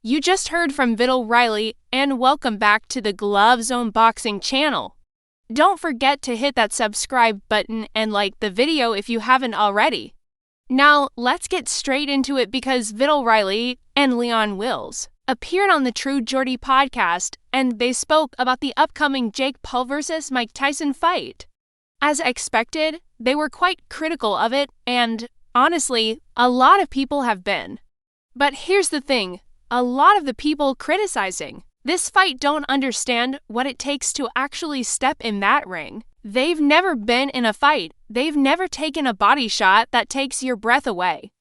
You just heard from Viddal Riley, and welcome back to the Glove Zone Boxing channel. Don't forget to hit that subscribe button and like the video if you haven't already. Now, let's get straight into it because Viddal Riley and Leon Wills appeared on the True Geordie podcast, and they spoke about the upcoming Jake Paul vs. Mike Tyson fight. As expected, they were quite critical of it, and honestly, a lot of people have been. But here's the thing, a lot of the people criticizing this fight don't understand what it takes to actually step in that ring. They've never been in a fight. They've never taken a body shot that takes your breath away.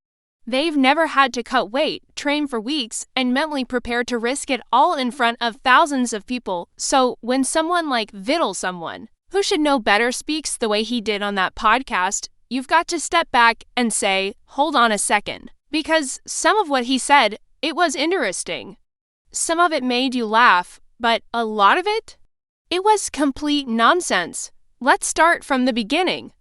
They've never had to cut weight, train for weeks, and mentally prepare to risk it all in front of thousands of people. So when someone like Viddal, someone who should know better, speaks the way he did on that podcast, you've got to step back and say, hold on a second. Because some of what he said, it was interesting. Some of it made you laugh, but a lot of it? It was complete nonsense. Let's start from the beginning.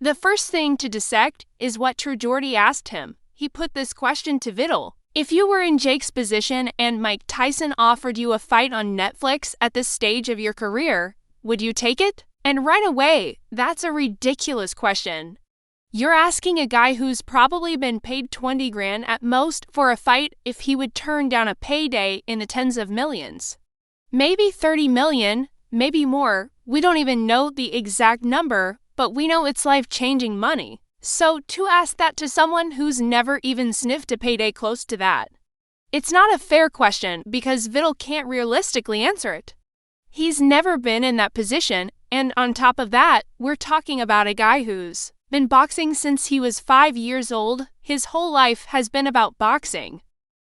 The first thing to dissect is what True Geordie asked him. He put this question to Viddal. If you were in Jake's position and Mike Tyson offered you a fight on Netflix at this stage of your career, would you take it? And right away, that's a ridiculous question. You're asking a guy who's probably been paid 20 grand at most for a fight if he would turn down a payday in the tens of millions. Maybe 30 million, maybe more. We don't even know the exact number, but we know it's life-changing money. So to ask that to someone who's never even sniffed a payday close to that, it's not a fair question because Viddal can't realistically answer it. He's never been in that position, and on top of that, we're talking about a guy who's been boxing since he was 5 years old. His whole life has been about boxing.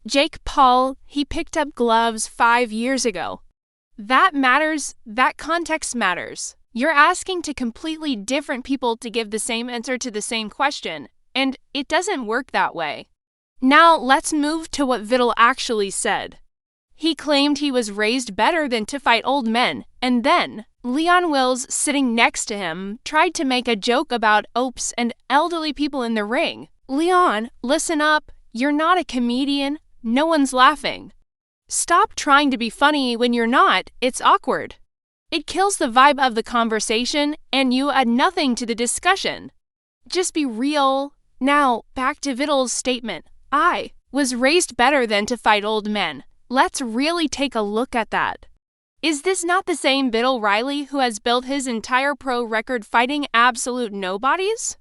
Jake Paul, he picked up gloves 5 years ago. That matters. That context matters. You're asking to completely different people to give the same answer to the same question, and it doesn't work that way. Now, let's move to what Viddal actually said. He claimed he was raised better than to fight old men, and then Leon Wills, sitting next to him, tried to make a joke about opes and elderly people in the ring. Leon, listen up. You're not a comedian. No one's laughing. Stop trying to be funny when you're not. It's awkward. It kills the vibe of the conversation, and you add nothing to the discussion. Just be real. Now, back to Viddal's statement. I was raised better than to fight old men. Let's really take a look at that. Is this not the same Viddal Riley who has built his entire pro record fighting absolute nobodies?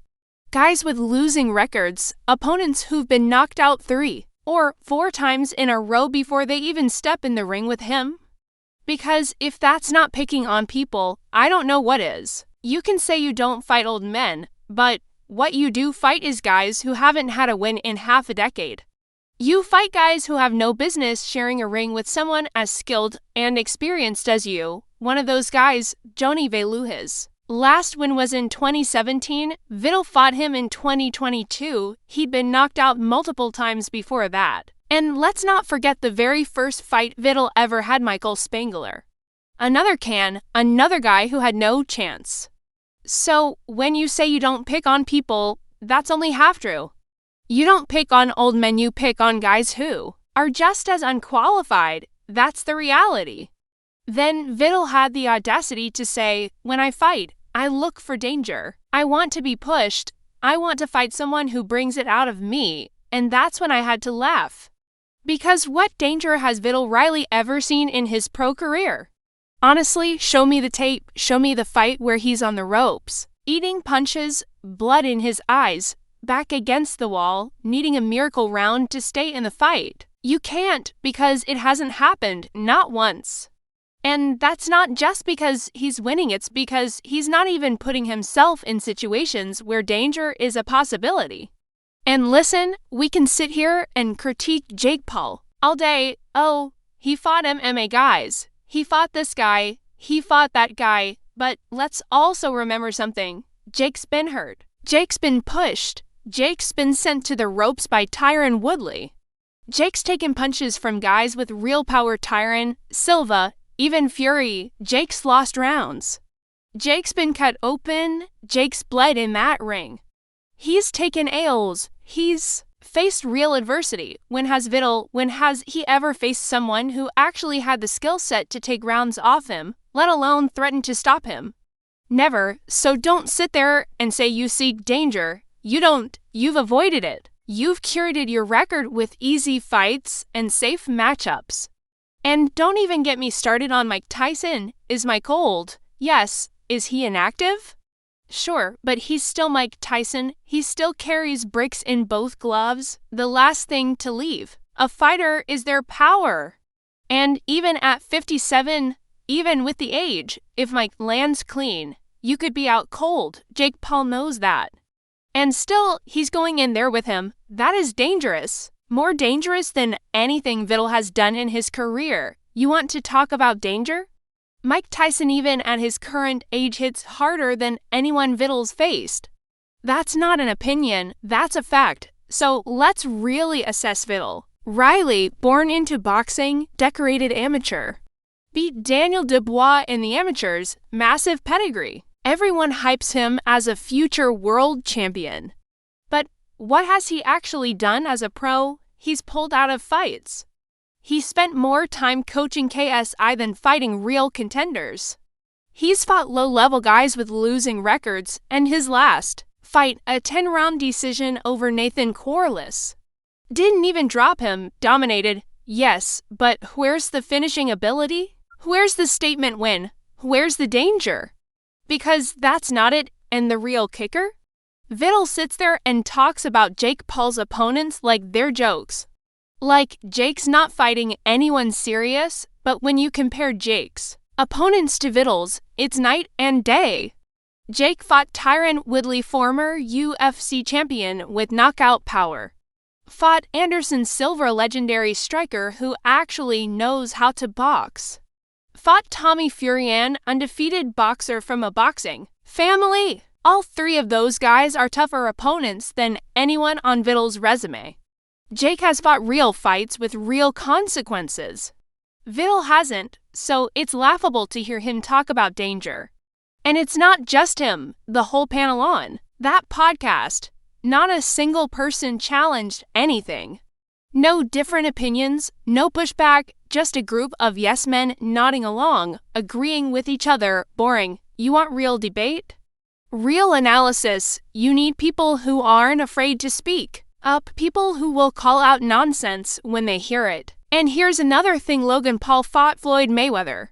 Guys with losing records, opponents who've been knocked out 3 or 4 times in a row before they even step in the ring with him? Because if that's not picking on people, I don't know what is. You can say you don't fight old men, but what you do fight is guys who haven't had a win in half a decade. You fight guys who have no business sharing a ring with someone as skilled and experienced as you. One of those guys, Johnny Veluhis. Last win was in 2017. Viddal fought him in 2022. He'd been knocked out multiple times before that. And let's not forget the very first fight Viddal ever had, Michael Spangler. Another guy who had no chance. So when you say you don't pick on people, that's only half true. You don't pick on old men, you pick on guys who are just as unqualified. That's the reality. Then Viddal had the audacity to say, when I fight, I look for danger. I want to be pushed. I want to fight someone who brings it out of me. And that's when I had to laugh. Because what danger has Viddal Riley ever seen in his pro career? Honestly, show me the tape, show me the fight where he's on the ropes, eating punches, blood in his eyes, back against the wall, needing a miracle round to stay in the fight. You can't because it hasn't happened, not once. And that's not just because he's winning, it's because he's not even putting himself in situations where danger is a possibility. And listen, we can sit here and critique Jake Paul all day. Oh, he fought MMA guys. He fought this guy. He fought that guy. But let's also remember something. Jake's been hurt. Jake's been pushed. Jake's been sent to the ropes by Tyron Woodley. Jake's taken punches from guys with real power, Tyron, Silva, even Fury. Jake's lost rounds. Jake's been cut open. Jake's bled in that ring. He's taken L's. He's Faced real adversity. When has he ever faced someone who actually had the skill set to take rounds off him, let alone threaten to stop him? Never, so don't sit there and say you seek danger. You don't, you've avoided it. You've curated your record with easy fights and safe matchups. And don't even get me started on Mike Tyson. Is Mike old? Yes. Is he inactive? Sure, but he's still Mike Tyson. He still carries bricks in both gloves. The last thing to leave a fighter is their power. And even at 57, even with the age, if Mike lands clean, you could be out cold. Jake Paul knows that. And still, he's going in there with him. That is dangerous. More dangerous than anything Viddal has done in his career. You want to talk about danger? Mike Tyson, even at his current age, hits harder than anyone Viddal's faced. That's not an opinion, that's a fact. So let's really assess Viddal. Riley, born into boxing, decorated amateur. Beat Daniel Dubois in the amateurs, massive pedigree. Everyone hypes him as a future world champion. But what has he actually done as a pro? He's pulled out of fights. He spent more time coaching KSI than fighting real contenders. He's fought low-level guys with losing records, and his last fight, a 10-round decision over Nathan Corliss. Didn't even drop him, dominated, yes, but where's the finishing ability? Where's the statement win? Where's the danger? Because that's not it, and the real kicker? Viddal sits there and talks about Jake Paul's opponents like they're jokes. Like, Jake's not fighting anyone serious, but when you compare Jake's opponents to Viddal's, it's night and day. Jake fought Tyron Woodley, former UFC champion with knockout power. Fought Anderson Silva, legendary striker who actually knows how to box. Fought Tommy Fury, undefeated boxer from a boxing family. All three of those guys are tougher opponents than anyone on Viddal's resume. Jake has fought real fights with real consequences. Viddal hasn't, so it's laughable to hear him talk about danger. And it's not just him, the whole panel on that podcast. Not a single person challenged anything. No different opinions, no pushback, just a group of yes men nodding along, agreeing with each other. Boring. You want real debate? Real analysis. You need people who aren't afraid to speak up, people who will call out nonsense when they hear it. And here's another thing: Logan Paul fought Floyd Mayweather.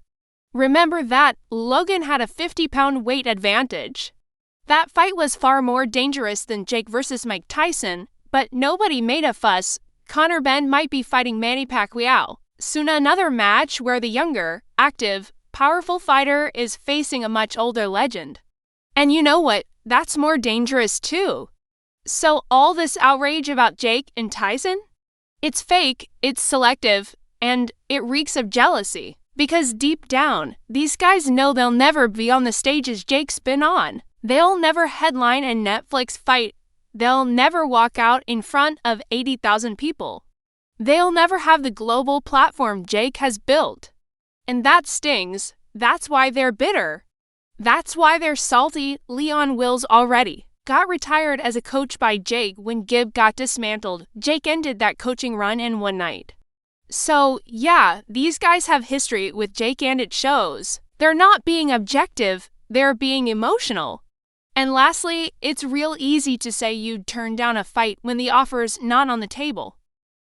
Remember that Logan had a 50-pound weight advantage. That fight was far more dangerous than Jake versus Mike Tyson, but nobody made a fuss. Conor Ben might be fighting Manny Pacquiao. Soon another match where the younger, active, powerful fighter is facing a much older legend. And you know what? That's more dangerous too. So all this outrage about Jake and Tyson? It's fake, it's selective, and it reeks of jealousy. Because deep down, these guys know they'll never be on the stages Jake's been on. They'll never headline a Netflix fight. They'll never walk out in front of 80,000 people. They'll never have the global platform Jake has built. And that stings. That's why they're bitter. That's why they're salty. Leon Wills already got retired as a coach by Jake when Gib got dismantled. Jake ended that coaching run in one night. So, yeah, these guys have history with Jake and it shows. They're not being objective, they're being emotional. And lastly, it's real easy to say you'd turn down a fight when the offer's not on the table.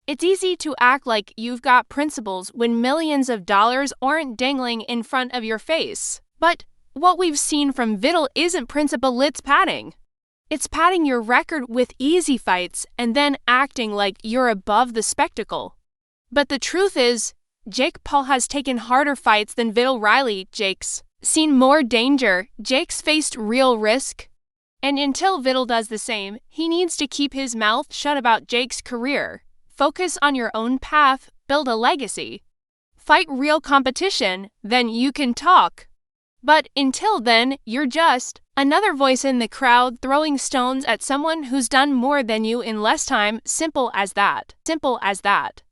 It's easy to act like you've got principles when millions of dollars aren't dangling in front of your face. But what we've seen from Viddal isn't principle, it's padding. It's padding your record with easy fights and then acting like you're above the spectacle. But the truth is, Jake Paul has taken harder fights than Viddal Riley. Jake's seen more danger. Jake's faced real risk. And until Viddal does the same, he needs to keep his mouth shut about Jake's career. Focus on your own path, build a legacy. Fight real competition, then you can talk. But until then, you're just another voice in the crowd throwing stones at someone who's done more than you in less time. Simple as that. Simple as that.